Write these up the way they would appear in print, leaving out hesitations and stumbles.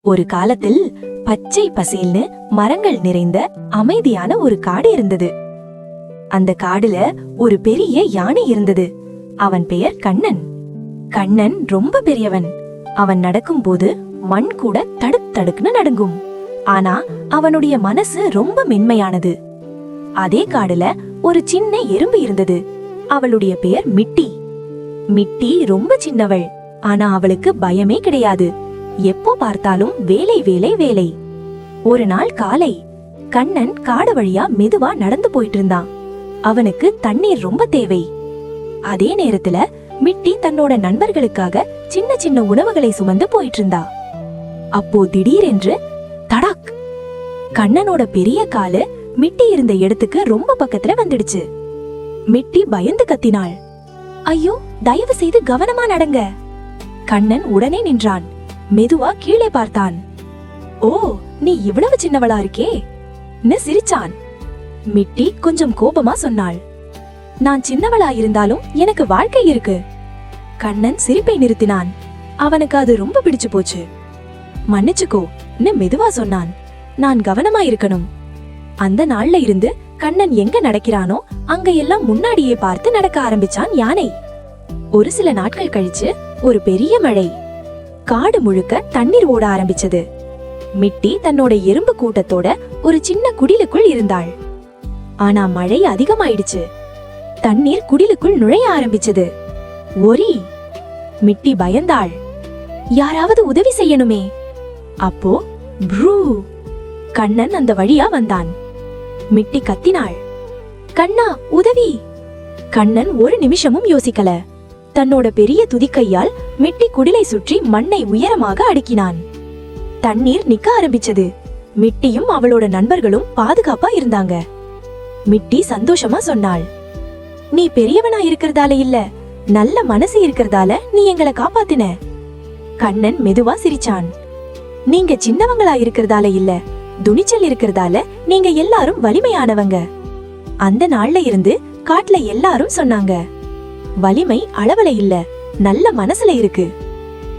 ஒரு காலத்தில் பச்சை பசேல்னு மரங்கள் நிறைந்த அமைதியான ஒரு காடு இருந்தது. அந்த காடுல ஒரு பெரிய யானை இருந்தது. அவன் பெயர் கண்ணன். கண்ணன் ரொம்ப பெரியவன். அவன் நடக்கும்போது மண் கூட தடுக் தடுக்குன்னு நடுங்கும். ஆனா அவனுடைய மனசு ரொம்ப மென்மையானது. அதே காடுல ஒரு சின்ன எறும்பு இருந்தது. அவளுடைய பெயர் மிட்டி. மிட்டி ரொம்ப சின்னவள். ஆனா அவளுக்கு பயமே கிடையாது. எப்போ பார்த்தாலும் வேலை வேலை வேலை. ஒரு நாள் காலை கண்ணன் காடு வழியா மெதுவா நடந்து போயிட்டு இருந்தான். அவனுக்கு தண்ணீர் ரொம்ப தேவை. அதே நேரத்துல மிட்டி தன்னோட நண்பர்களுக்காக சின்ன சின்ன உணவுகளை சுமந்து போயிட்டு இருந்தா. அப்போ திடீரென்று தடாக்! கண்ணனோட பெரிய காலு மிட்டி இருந்த இடத்துக்கு ரொம்ப பக்கத்துல வந்துடுச்சு. மிட்டி பயந்து கத்தினாள். ஐயோ, தயவு செய்து கவனமா நடங்க. கண்ணன் உடனே நின்றான். மெதுவா கீழே பார்த்தான். ஓ, நீ இவ்வளவு சின்னவளா இருக்கே சிரிச்சான். மிட்டி கொஞ்சம் கோபமா சொன்னாள். நான் சின்னவளா இருந்தாலும் எனக்கு வாழ்க்கை இருக்கு. கண்ணன் சிரிப்பை நிறுத்தினான். அவனுக்கு அது ரொம்ப பிடிச்சு போச்சு. மன்னிச்சுக்கோ மெதுவா சொன்னான். நான் கவனமா இருக்கணும். அந்த நாள்ல இருந்து கண்ணன் எங்க நடக்கிறானோ அங்க எல்லாம் முன்னாடியே பார்த்து நடக்க ஆரம்பிச்சான் யானை. ஒரு சில நாட்கள் கழிச்சு ஒரு பெரிய மழை. காடு முழுக்க தண்ணீர் ஓட ஆரம்பிச்சது. மிட்டி தன்னோட எறும்பு கூட்டத்தோட ஒரு சின்ன குடிலுக்குள் இருந்தாள். ஆனா மழை அதிகமாயிடுச்சு. தண்ணீர் குடிலுக்குள் நுழைய ஆரம்பிச்சது. ஒரி! மிட்டி பயந்தாள். யாராவது உதவி செய்யணுமே. அப்போ ப்ரூ! கண்ணன் அந்த வழியா வந்தான். மிட்டி கத்தினாள். கண்ணா, உதவி! கண்ணன் ஒரு நிமிஷமும் யோசிக்கல. தன்னோட பெரிய துதிக்கையால் மிட்டி குடிலை சுற்றி மண்ணை உயரமாக அடுக்கினான். தண்ணீர் நிக்க ஆரம்பிச்சது. மிட்டியும் அவளோட நண்பர்களும் பாதுகாப்பா இருந்தாங்க. மிட்டி சந்தோஷமா சொன்னாள். நீ பெரியவனா இருக்கிறதால இல்ல, நல்ல மனசு இருக்கிறதால நீ எங்களை காப்பாத்தின. கண்ணன் மெதுவா சிரிச்சான். நீங்க சின்னவங்களா இருக்கிறதால இல்ல, துணிச்சல் இருக்கிறதால நீங்க எல்லாரும் வலிமையானவங்க. அந்த நாள்ல இருந்து காட்டுல எல்லாரும் சொன்னாங்க, வலிமை அளவுல இல்ல, நல்ல மனசுல இருக்கு.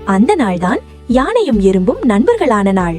அந்த நாள்தான் யானையும் எறும்பும் நண்பர்களான நாள்.